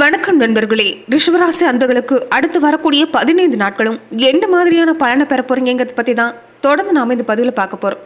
வணக்கம் நண்பர்களே. ரிஷபராசி அன்பர்களுக்கு அடுத்து வரக்கூடிய 15 நாட்களும் எந்த மாதிரியான பலனை பெற போறீங்கிறத பற்றி தான் தொடர்ந்து நாம் இந்த பதிவில் பார்க்க போகிறோம்.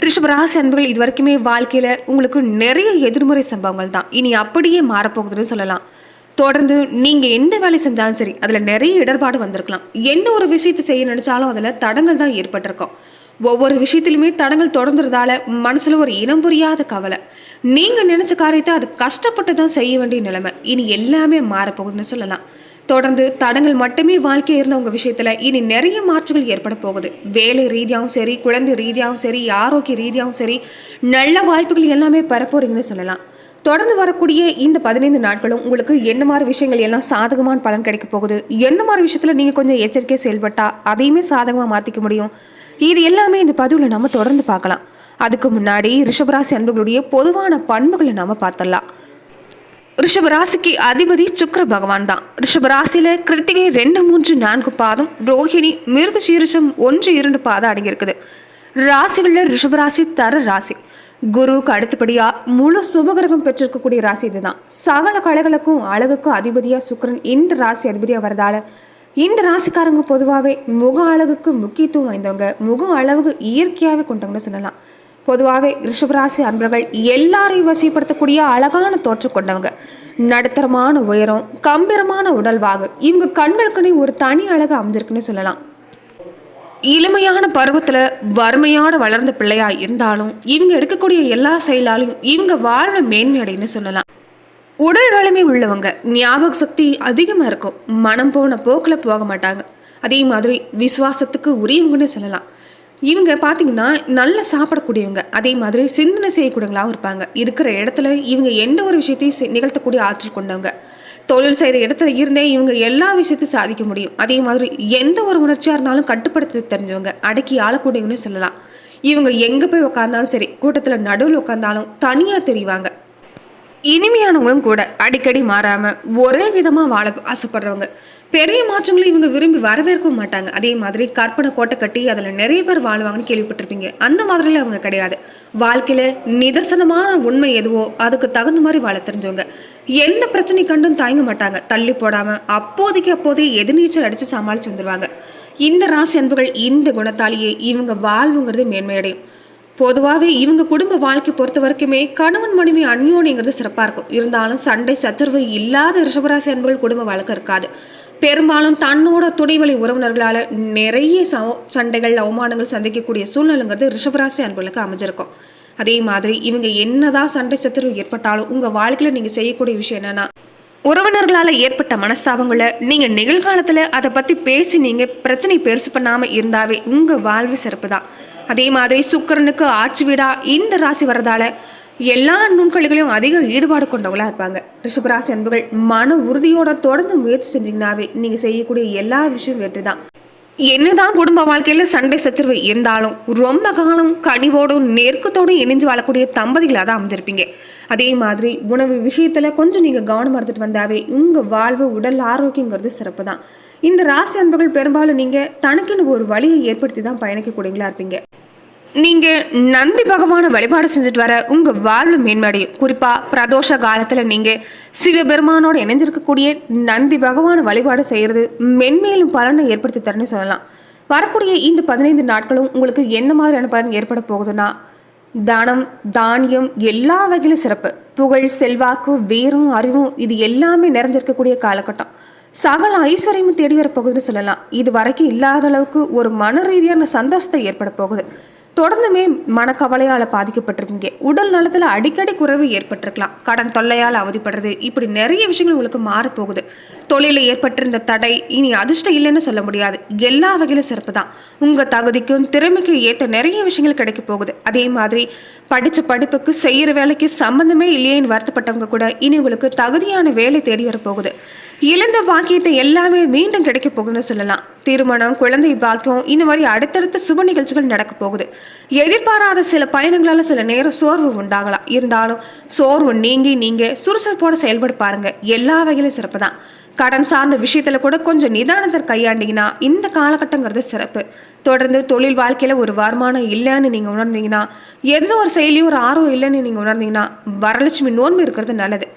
ரிஷபராசி அன்பர்கள் இது வரைக்குமே வாழ்க்கையில் உங்களுக்கு நிறைய எதிர்மறை சம்பவங்கள் தான் இனி அப்படியே மாறப்போகுதுன்னு சொல்லலாம். தொடர்ந்து நீங்கள் எந்த வேலை செஞ்சாலும் சரி அதில் நிறைய இடர்பாடு வந்திருக்கலாம். எந்த ஒரு விஷயத்தை செய்ய நினைச்சாலும் அதில் தடங்கள் தான் ஏற்பட்டிருக்கும். ஒவ்வொரு விஷயத்திலுமே தடங்கள் தொடர்ந்துறதால மனசுல ஒரு இனம் புரியாத கவலை. நீங்க நினைச்ச காரியத்தை அது கஷ்டப்பட்டு தான் செய்ய வேண்டிய நிலைமை. இனி எல்லாமே மாறப்போகுதுன்னு சொல்லலாம். தொடர்ந்து தடங்கள் மட்டுமே வாழ்க்கை இருந்த உங்க விஷயத்துல இனி நிறைய மாற்றங்கள் ஏற்பட போகுது. வேலை ரீதியாகவும் சரி, குழந்தை ரீதியாகவும் சரி, ஆரோக்கிய ரீதியாகவும் சரி, நல்ல வாய்ப்புகள் எல்லாமே பெறப்போறீங்கன்னு சொல்லலாம். தொடர்ந்து வரக்கூடிய இந்த 15 நாட்களும் உங்களுக்கு என்ன மாதிரி விஷயங்கள் எல்லாம் சாதகமான பலன் கிடைக்க போகுது, என்ன மாதிரி விஷயத்துல நீங்க கொஞ்சம் எச்சரிக்கையை செயல்பட்டா அதையுமே சாதகமா மாத்திக்க முடியும், இது எல்லாமே இந்த பதிவுல நம்ம தொடர்ந்து பார்க்கலாம். அதுக்கு முன்னாடி ரிஷபராசி அன்பர்களுடைய பொதுவான பண்புகளை நாம பார்த்தலாம். ரிஷபராசிக்கு அதிபதி சுக்கிர பகவான் தான். ரிஷபராசியில கிருத்திகை 2, 3, 4 பாதம், ரோஹிணி, மிருகசீரிஷம் 1, 2 பாதம் அடங்கியிருக்குது. ராசிகளில் ரிஷபராசி தர ராசி. குருவுக்கு அடுத்தபடியா முழு சுபகிரகம் பெற்றிருக்கக்கூடிய ராசி இதுதான். சகல கலைகளுக்கும் அழகுக்கும் அதிபதியா சுக்கிரன் இந்த ராசி அதிபதியா வரதால இந்த ராசிக்காரங்க பொதுவாகவே முக அழகுக்கு முக்கியத்துவம் வாய்ந்தவங்க, முக அளவுக்கு இயற்கையாகவே கொண்டவங்கன்னு சொல்லலாம். பொதுவாகவே ரிஷபராசி அன்பர்கள் எல்லாரையும் வசிப்படுத்தக்கூடிய அழகான தோற்றம் கொண்டவங்க. நடுத்தரமான உயரம், கம்பீரமான உடல்வாகு, இவங்க கண்களுக்குனே ஒரு தனி அழகு அமைஞ்சிருக்குன்னு சொல்லலாம். இளமையான பருவத்துல வறுமையோட வளர்ந்த பிள்ளையா இருந்தாலும் இவங்க எடுக்கக்கூடிய எல்லா செயலாலையும் இவங்க வாழ்வை மேன்மையடைன்னு சொல்லலாம். உடல் வலிமை உள்ளவங்க, ஞாபக சக்தி அதிகமாக இருக்கும், மனம் போன போக்கில் போக மாட்டாங்க. அதே மாதிரி விசுவாசத்துக்கு உரியவங்கன்னு சொல்லலாம். இவங்க பார்த்தீங்கன்னா நல்லா சாப்பிடக்கூடியவங்க, அதே மாதிரி சிந்தனை செய்யக்கூடியவங்களாகவும் இருப்பாங்க. இருக்கிற இடத்துல இவங்க எந்த ஒரு விஷயத்தையும் நிகழ்த்தக்கூடிய ஆற்றல் கொண்டவங்க. தொழில் செய்கிற இடத்துல இருந்தே இவங்க எல்லா விஷயத்தையும் சாதிக்க முடியும். அதே மாதிரி எந்த ஒரு உணர்ச்சியாக இருந்தாலும் கட்டுப்படுத்த தெரிஞ்சவங்க, அடக்கி ஆளக்கூடியவங்கன்னு சொல்லலாம். இவங்க எங்கே போய் உட்காந்தாலும் சரி, கூட்டத்தில் நடுவில் உட்காந்தாலும் தனியாக தெரிவாங்க. இனிமையானவங்களும் கூட, அடிக்கடி மாறாம ஒரே விதமா வாழ ஆசைப்படுறவங்க. பெரிய மாற்றங்களும் இவங்க விரும்பி வரவேற்கவும் மாட்டாங்க. அதே மாதிரி கற்பனை கோட்டை கட்டி அதுல நிறைய பேர் வாழ்வாங்கன்னு கேள்விப்பட்டிருப்பீங்க. அந்த மாதிரிலாம் அவங்க கிடையாது. வாழ்க்கையில நிதர்சனமான உண்மை எதுவோ அதுக்கு தகுந்த மாதிரி வாழ தெரிஞ்சவங்க. எந்த பிரச்சனை கண்டும் தயங்க மாட்டாங்க. தள்ளி போடாம அப்போதைக்கு எதிர்நீச்சல் அடிச்சு சமாளிச்சு வந்துருவாங்க. இந்த ராசி அன்புகள் இந்த குணத்தாலேயே இவங்க வாழ்வுங்கிறது மேன்மையடையும். பொதுவாகவே இவங்க குடும்ப வாழ்க்கை பொறுத்த வரைக்குமே கணவன் மனைவி அந்யோன்யங்கிறது சிறப்பாக இருக்கும். இருந்தாலும் சண்டை சச்சரவு இல்லாத ரிஷபராசி அன்புகள் குடும்ப வழக்கம் இருக்காது. பெரும்பாலும் தன்னோட துணைவழி உறவினர்களால் நிறைய சண்டைகள், அவமானங்கள் சந்திக்கக்கூடிய சூழ்நிலைங்கிறது ரிஷபராசி அன்புகளுக்கு அமைஞ்சிருக்கும். அதே மாதிரி இவங்க என்னதான் சண்டை சச்சரவு ஏற்பட்டாலும் உங்கள் வாழ்க்கையில் நீங்கள் செய்யக்கூடிய விஷயம் என்னன்னா, உறவினர்களால் ஏற்பட்ட மனஸ்தாபங்களை நீங்கள் நிகழ்காலத்தில் அதை பற்றி பேசி நீங்கள் பிரச்சனை பெருசு பண்ணாமல் இருந்தாவே உங்கள் வாழ்வு சிறப்பு தான். அதே மாதிரி சுக்கிரனுக்கு ஆட்சி வீடா இந்த ராசி வரதால எல்லா நுண்கலைகளையும் அதிக ஈடுபாடு கொண்டவங்களா இருப்பாங்க. ரிஷபராசி அன்புகள் மன உறுதியோட தொடர்ந்து முயற்சி செஞ்சீங்கன்னாவே நீங்க செய்யக்கூடிய எல்லா விஷயம் வெற்றி தான். என்னதான் குடும்ப வாழ்க்கையில சண்டை சச்சரவு இருந்தாலும் ரொம்ப காலம் கனிவோடும் நெருக்கத்தோடும் இணைஞ்சு வாழக்கூடிய தம்பதிகளாக தான் அமைஞ்சிருப்பீங்க. அதே மாதிரி உணவு விஷயத்துல கொஞ்சம் நீங்க கவனம் எடுத்துட்டு வந்தாவே உங்க வாழ்வு, உடல் ஆரோக்கியங்கிறது சிறப்பு தான். இந்த ராசி அன்பர்கள் பெரும்பாலும் நீங்க தனக்குன்னு ஒரு வழியை ஏற்படுத்தி தான் பயணிக்கக்கூடியவங்களா இருப்பீங்க. நீங்க நந்தி பகவான வழிபாடு செஞ்சுட்டு வர உங்க வாழ்வு மேன்மடையும். குறிப்பா பிரதோஷ காலத்துல நீங்க சிவபெருமானோட இணைஞ்சிருக்கக்கூடிய நந்தி பகவான வழிபாடு செய்யறது மென்மேலும் பலனை ஏற்படுத்தி தரணும்னு சொல்லலாம். வரக்கூடிய இந்த 15 நாட்களும் உங்களுக்கு எந்த மாதிரியான பலன் ஏற்பட போகுதுன்னா, தனம், தானியம் எல்லா வகையிலும் சிறப்பு, புகழ், செல்வாக்கு, வீரம், அறிவும் இது எல்லாமே நிறைஞ்சிருக்கக்கூடிய காலகட்டம். சகல ஐஸ்வர்யமும் தேடி வரப்போகுதுன்னு சொல்லலாம். இது வரைக்கும் இல்லாத அளவுக்கு ஒரு மன ரீதியான சந்தோஷத்தை ஏற்பட போகுது. தொடர்ந்துமே மனக்கவலையால் பாதிக்கப்பட்டிருக்கீங்க. உடல் நலத்தில் அடிக்கடி குறைவு ஏற்பட்டிருக்கலாம். கடன் தொல்லையால் அவதிப்படுறது, இப்படி நிறைய விஷயங்கள் உங்களுக்கு மாறப்போகுது. தொழிலில் ஏற்பட்டிருந்த தடை இனி அதிர்ஷ்டம் இல்லைன்னு சொல்ல முடியாது. எல்லா வகையிலும் சிறப்பு தான். உங்கள் தகுதிக்கும் திறமைக்கும் ஏற்ற நிறைய விஷயங்கள் கிடைக்க போகுது. அதே மாதிரி படித்த படிப்புக்கு செய்கிற வேலைக்கு சம்பந்தமே இல்லையேன்னு வருத்தப்பட்டவங்க கூட இனி உங்களுக்கு தகுதியான வேலை தேடி வரப்போகுது. இழந்த பாக்கியத்தை எல்லாமே மீண்டும் கிடைக்க போகுதுன்னு சொல்லலாம். திருமணம், குழந்தை பாக்கியம், இந்த மாதிரி அடுத்தடுத்த சுப நிகழ்ச்சிகள் நடக்க போகுது. எதிர்பாராத சில பயணங்களால சில நேரம் சோர்வு உண்டாகலாம். இருந்தாலும் சோர்வு நீங்க சுறுசுறுப்போட செயல்பட பாருங்க. எல்லா வகையிலும் சிறப்பு தான். கடன் சார்ந்த விஷயத்துல கூட கொஞ்சம் நிதானத்தை கையாண்டிங்கன்னா இந்த காலகட்டங்கிறது சிறப்பு. தொடர்ந்து தொழில் வாழ்க்கையில ஒரு வருமானம் இல்லைன்னு நீங்க உணர்ந்தீங்கன்னா, எந்த ஒரு செயலியும் ஒரு ஆர்வம் இல்லைன்னு நீங்க உணர்ந்தீங்கன்னா வரலட்சுமி நோன்பு இருக்கிறது நல்லது.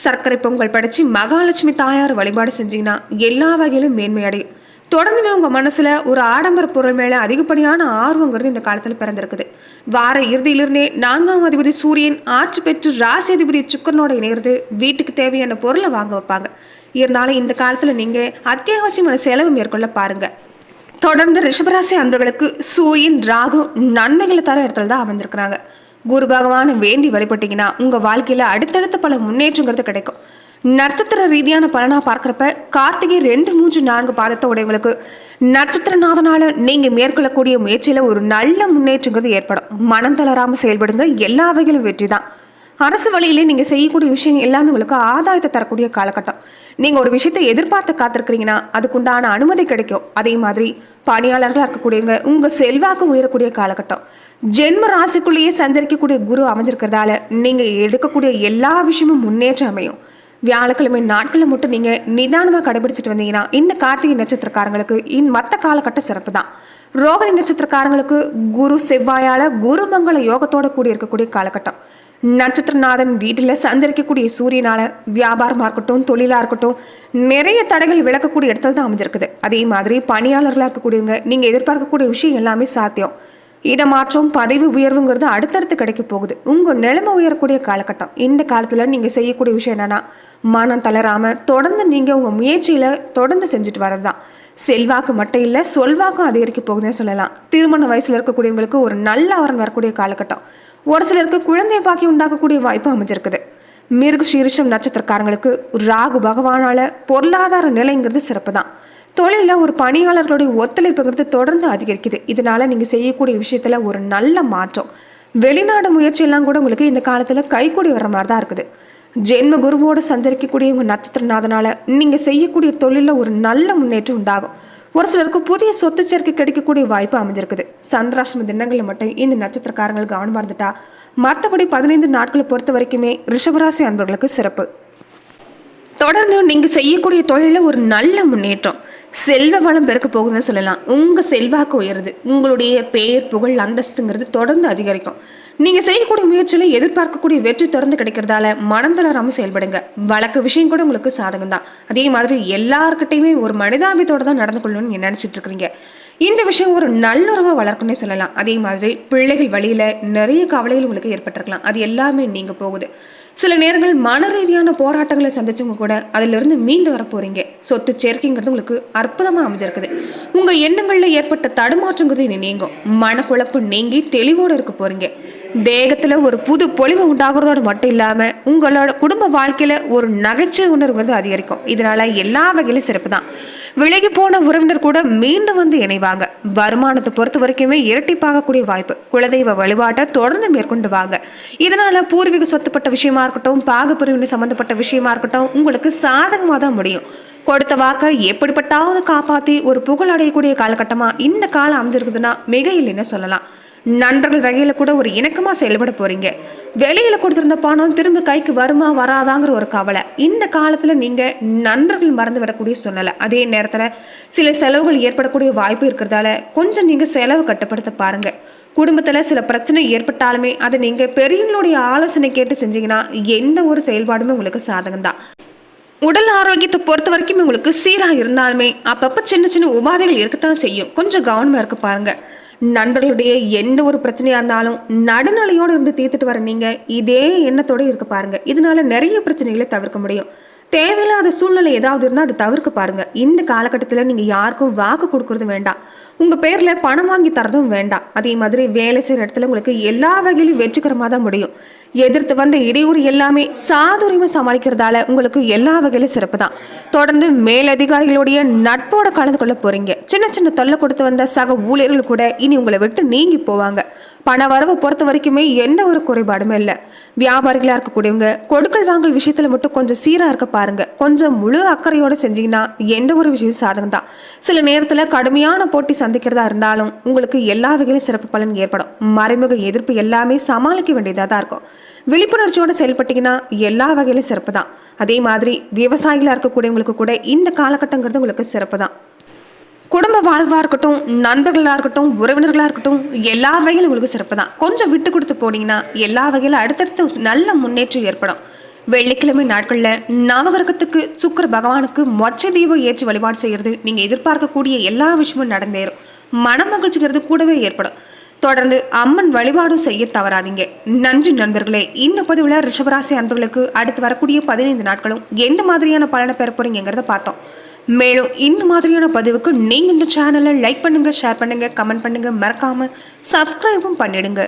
சர்க்கரை பொங்கல் படைச்சு மகாலட்சுமி தாயார் வழிபாடு செஞ்சீங்கன்னா எல்லா வகையிலும் மேன்மையடையும். தொடர்ந்துமே உங்க மனசுல ஒரு ஆடம்பர பொருள் மேல அதிகப்படியான ஆர்வங்கிறது இந்த காலத்துல பிறந்திருக்குது. வார இறுதியிலிருந்தே 4ஆம் அதிபதி சூரியன் ஆட்சி பெற்று ராசி அதிபதி சுக்கரனோட இணைகிறது வீட்டுக்கு தேவையான பொருளை வாங்க வைப்பாங்க. இருந்தாலும் இந்த காலத்துல நீங்க அத்தியாவசியமான செலவு மேற்கொள்ள பாருங்க. தொடர்ந்து ரிஷபராசி அன்பர்களுக்கு சூரியன் ராகு நன்மைகளை தர இடத்துல தான் அமர்ந்திருக்கிறாங்க. குரு பகவானை வேண்டி வழிபட்டீங்கன்னா உங்க வாழ்க்கையில அடுத்தடுத்த பல முன்னேற்றங்கிறது கிடைக்கும். நட்சத்திர ரீதியான பலனா பார்க்கிறப்ப கார்த்திகை 2, 3, 4 பாதத்தை உடையவங்களுக்கு நட்சத்திரநாதனால நீங்க மேற்கொள்ளக்கூடிய முயற்சியில ஒரு நல்ல முன்னேற்றங்கிறது ஏற்படும். மனம் தளராம செயல்படுங்க, எல்லா வகையிலும் வெற்றி தான். அரசு வழியிலே நீங்க செய்யக்கூடிய விஷயம் எல்லாமே உங்களுக்கு ஆதாயத்தை தரக்கூடிய காலகட்டம். நீங்க ஒரு விஷயத்தை எதிர்பார்த்து காத்திருக்கிறீங்கன்னா அதுக்குண்டான அனுமதி கிடைக்கும். அதே மாதிரி பணியாளர்களா இருக்கக்கூடியவங்க உங்க செல்வாக்கு உயரக்கூடிய காலகட்டம். ஜென்ம ராசிக்குள்ளேயே சஞ்சரிக்கக்கூடிய குரு அமைஞ்சிருக்கிறதால நீங்க எடுக்கக்கூடிய எல்லா விஷயமும் முன்னேற்றம் அமையும். வியாழக்கிழமை நாட்களை மட்டும் நீங்க நிதானமா கடைபிடிச்சிட்டு வந்தீங்கன்னா இந்த கார்த்திகை நட்சத்திரக்காரங்களுக்கு மற்ற காலகட்ட சிறப்பு தான். ரோகிணி நட்சத்திரக்காரங்களுக்கு குரு செவ்வாயால குருமங்கள யோகத்தோட கூடி இருக்கக்கூடிய காலகட்டம். நட்சத்திரநாதன் வீட்டில் சஞ்சரிக்கக்கூடிய சூரியனால வியாபாரமா இருக்கட்டும், தொழிலா இருக்கட்டும், நிறைய தடைகள் விளக்கக்கூடிய இடத்துல தான் அமைஞ்சிருக்குது. அதே மாதிரி பணியாளர்களா இருக்கக்கூடியவங்க நீங்க எதிர்பார்க்கக்கூடிய விஷயம் எல்லாமே சாத்தியம். இடமாற்றம், பதவி உயர்வுங்கிறது அடுத்தடுத்து கிடைக்க போகுது. உங்க நிலைமை உயரக்கூடிய காலகட்டம். இந்த காலத்துல நீங்க செய்யக்கூடிய விஷயம் என்னன்னா மனம் தளராம தொடர்ந்து நீங்க உங்க முயற்சியில தொடர்ந்து செஞ்சுட்டு வரதுதான். செல்வாக்கு மட்டும் இல்ல, சொல்வாக்கும் அதிகரிக்க போகுதுன்னு சொல்லலாம். திருமண வயசுல இருக்கக்கூடியவங்களுக்கு ஒரு நல்ல வரன் வரக்கூடிய காலகட்டம். ஒரு சிலருக்கு குழந்தை பாக்கி உண்டாக்கக்கூடிய வாய்ப்பு அமைஞ்சிருக்குது. மிருக சீரிஷம் நட்சத்திரக்காரங்களுக்கு ராகு பகவானால பொருளாதார நிலைங்கிறது சிறப்பு தான். தொழிலில் ஒரு பணியாளர்களுடைய ஒத்துழைப்புங்கிறது தொடர்ந்து அதிகரிக்குது. இதனால நீங்க செய்யக்கூடிய விஷயத்துல ஒரு நல்ல மாற்றம். வெளிநாடு முயற்சி எல்லாம் கூட உங்களுக்கு இந்த காலத்துல கைகூடி வர்ற மாதிரி தான் இருக்குது. ஜென்ம குருவோடு சஞ்சரிக்கக்கூடிய உங்க நட்சத்திரநாதனால நீங்க செய்யக்கூடிய தொழிலில் ஒரு நல்ல முன்னேற்றம் உண்டாகும். ஒரு சிலருக்கு புதிய சொத்து சேர்க்கை கிடைக்கக்கூடிய வாய்ப்பு அமைஞ்சிருக்குது. சந்திராஷ்டம தினங்களில் மட்டும் இந்த நட்சத்திரக்காரங்கள் கவனமா இருந்துட்டா மற்றபடி 15 நாட்களை பொறுத்த வரைக்குமே ரிஷபராசி அன்பர்களுக்கு சிறப்பு. தொடர்ந்து நீங்க செய்யக்கூடிய தொழில ஒரு நல்ல முன்னேற்றம், செல்வ வளம் பெருக்க போகுதுன்னு சொல்லலாம். உங்க செல்வாக்கு உயருது. உங்களுடைய பெயர், புகழ், அந்தஸ்துங்கிறது தொடர்ந்து அதிகரிக்கும். நீங்க செய்யக்கூடிய முயற்சியில எதிர்பார்க்கக்கூடிய வெற்றி தொடர்ந்து கிடைக்கிறதால மனம் தளராம செயல்படுங்க. வழக்கு விஷயம் கூட உங்களுக்கு சாதகம் தான். அதே மாதிரி எல்லார்கிட்டையுமே ஒரு மனிதாபியத்தோட தான் நடந்து கொள்ளணும்னு நீங்க நினைச்சிட்டு இருக்கிறீங்க. இந்த விஷயம் ஒரு நல்லுறவை வளர்க்குன்னே சொல்லலாம். அதே மாதிரி பிள்ளைகள் வழியில நிறைய கவலைகள் உங்களுக்கு ஏற்பட்டிருக்கலாம். அது எல்லாமே நீங்க போகுது. சில நேரங்கள் மன ரீதியான போராட்டங்களை சந்திச்சவங்க கூட அதிலிருந்து மீண்டு வர போறீங்க. சொத்து சேர்க்கைங்கிறது உங்களுக்கு அற்புதமா அமைஞ்சிருக்குது. உங்க எண்ணங்கள்ல ஏற்பட்ட தடுமாற்றங்கிறது இனி நீங்கும். மனக்குழப்பம் நீங்கி தெளிவோடு இருக்க போறீங்க. தேகத்துல ஒரு புது பொலிவு உண்டாகிறதோடு மட்டும் இல்லாம உங்களோட குடும்ப வாழ்க்கையில ஒரு நகைச்சுவை உணர்வுங்கிறது அதிகரிக்கும். இதனால எல்லா வகையிலும் சிறப்பு தான். விலகி போன உறவினர் கூட மீண்டும் வந்து இணைவாங்க. வருமானத்தை பொறுத்த வரைக்குமே இரட்டிப்பாகக்கூடிய வாய்ப்பு. குலதெய்வ வழிபாட்டை தொடர்ந்து மேற்கொண்டு வாங்க. இதனால பூர்வீக சொத்துப்பட்ட விஷயமா இருக்கட்டும், பாகப்பிரிவினை சம்பந்தப்பட்ட விஷயமா இருக்கட்டும், உங்களுக்கு சாதகமாக தான் முடியும். கொடுத்த வாக்கை எப்படிப்பட்டாவது காப்பாத்தி ஒரு புகழ் அடையக்கூடிய காலகட்டமா இந்த காலம் அமைஞ்சிருக்குதுன்னா மிக இல்லைன்னு சொல்லலாம். நண்பர்கள் வகையில கூட ஒரு இணக்கமா செயல்பட போறீங்க. வெளியில கொடுத்திருந்த பணம் திரும்ப கைக்கு வருமா வராதாங்கிற ஒரு கவலை. இந்த காலத்துல நீங்க நண்பர்கள் மறந்து விடக்கூடிய சூழ்நிலை. அதே நேரத்துல சில செலவுகள் ஏற்படக்கூடிய வாய்ப்பு இருக்கிறதால கொஞ்சம் நீங்க செலவு கட்டுப்படுத்த பாருங்க. குடும்பத்துல சில பிரச்சனை ஏற்பட்டாலுமே அதை நீங்க பெரியவங்களுடைய ஆலோசனை கேட்டு செஞ்சீங்கன்னா எந்த ஒரு செயல்பாடுமே உங்களுக்கு சாதகம் தான். உடல் ஆரோக்கியத்தை பொறுத்த வரைக்கும் உங்களுக்கு சீராக இருந்தாலுமே அப்பப்ப சின்ன சின்ன உபாதைகள் இருக்கத்தான் செய்யும். கொஞ்சம் கவனமா இருக்க பாருங்க. நண்பர்களுடைய எந்த ஒரு பிரச்சனையா இருந்தாலும் நடுநிலையோடு இருந்து தீர்த்துட்டு வர நீங்க இதே எண்ணத்தோட இருக்க பாருங்க. இதனால நிறைய பிரச்சனைகளை தவிர்க்க முடியும். தேவையில்லாத சூழ்நிலை ஏதாவது இருந்தால் அதை தவிர்க்க பாருங்க. இந்த காலகட்டத்தில் நீங்க யாருக்கும் வாக்கு கொடுக்கறது வேண்டாம். உங்க பேர்ல பணம் வாங்கி தரதும் வேண்டாம். அதே மாதிரி வேலை செய்யற இடத்துல உங்களுக்கு எல்லா வகையிலும் வெற்றிகரமாக தான் முடியும். எதிர்த்து வந்த இடையூறு எல்லாமே சாதுரியமா சமாளிக்கிறதால உங்களுக்கு எல்லா வகையிலும் சிறப்பு தான். தொடர்ந்து மேலதிகாரிகளுடைய நட்போட கலந்து கொள்ள போறீங்க. சின்ன சின்ன தொல்லை கொடுத்து வந்த சக ஊழியர்கள் கூட இனி உங்களை விட்டு நீங்கி போவாங்க. பண வரவு பொறுத்த வரைக்குமே எந்த ஒரு குறைபாடுமே இல்லை. வியாபாரிகளா இருக்கக்கூடியவங்க கொடுக்கல் வாங்கல் விஷயத்துல மட்டும் கொஞ்சம் சீரா இருக்க பாருங்க. கொஞ்சம் முழு அக்கறையோட செஞ்சீங்கன்னா எந்த ஒரு விஷயம் சாதகம் தான். சில நேரத்துல கடுமையான போட்டி சந்திக்கிறதா இருந்தாலும் உங்களுக்கு எல்லா வகையிலும் சிறப்பு பலன் ஏற்படும். மறைமுக எதிர்ப்பு எல்லாமே சமாளிக்க வேண்டியதா தான் இருக்கும். விழிப்புணர்ச்சியோட செயல்பட்டீங்கன்னா எல்லா வகையிலும் சிறப்பு தான். அதே மாதிரி விவசாயிகளா இருக்கக்கூடியவங்களுக்கு கூட இந்த காலகட்டங்கிறது உங்களுக்கு சிறப்பு தான். குடும்ப வாழ்வா இருக்கட்டும், நண்பர்களா இருக்கட்டும், உறவினர்களா இருக்கட்டும், எல்லா வகையிலும் உங்களுக்கு சிறப்பு தான். கொஞ்சம் விட்டு கொடுத்து போனீங்கன்னா எல்லா வகையிலும் அடுத்தடுத்து நல்ல முன்னேற்றம் ஏற்படும். வெள்ளிக்கிழமை நாட்களில் நவகிரகத்துக்கு சுக்கிர பகவானுக்கு மொச்சை தீபம் ஏற்றி வழிபாடு செய்கிறது நீங்கள் எதிர்பார்க்கக்கூடிய எல்லா விஷயமும் நடந்தேறும். மன மகிழ்ச்சிங்கிறது கூடவே ஏற்படும். தொடர்ந்து அம்மன் வழிபாடும் செய்ய தவறாதீங்க. நன்றி நண்பர்களே. இந்த பதிவில் ரிஷபராசி அன்பர்களுக்கு அடுத்து வரக்கூடிய 15 நாட்களும் எந்த மாதிரியான பலனை பெற போறீங்கிறத பார்த்தோம். மேலும் இந்த மாதிரியான பதிவுக்கு நீங்க இந்த சேனலை லைக் பண்ணுங்க, ஷேர் பண்ணுங்க, கமெண்ட் பண்ணுங்க, மறக்காம சப்ஸ்கிரைபும் பண்ணிடுங்க.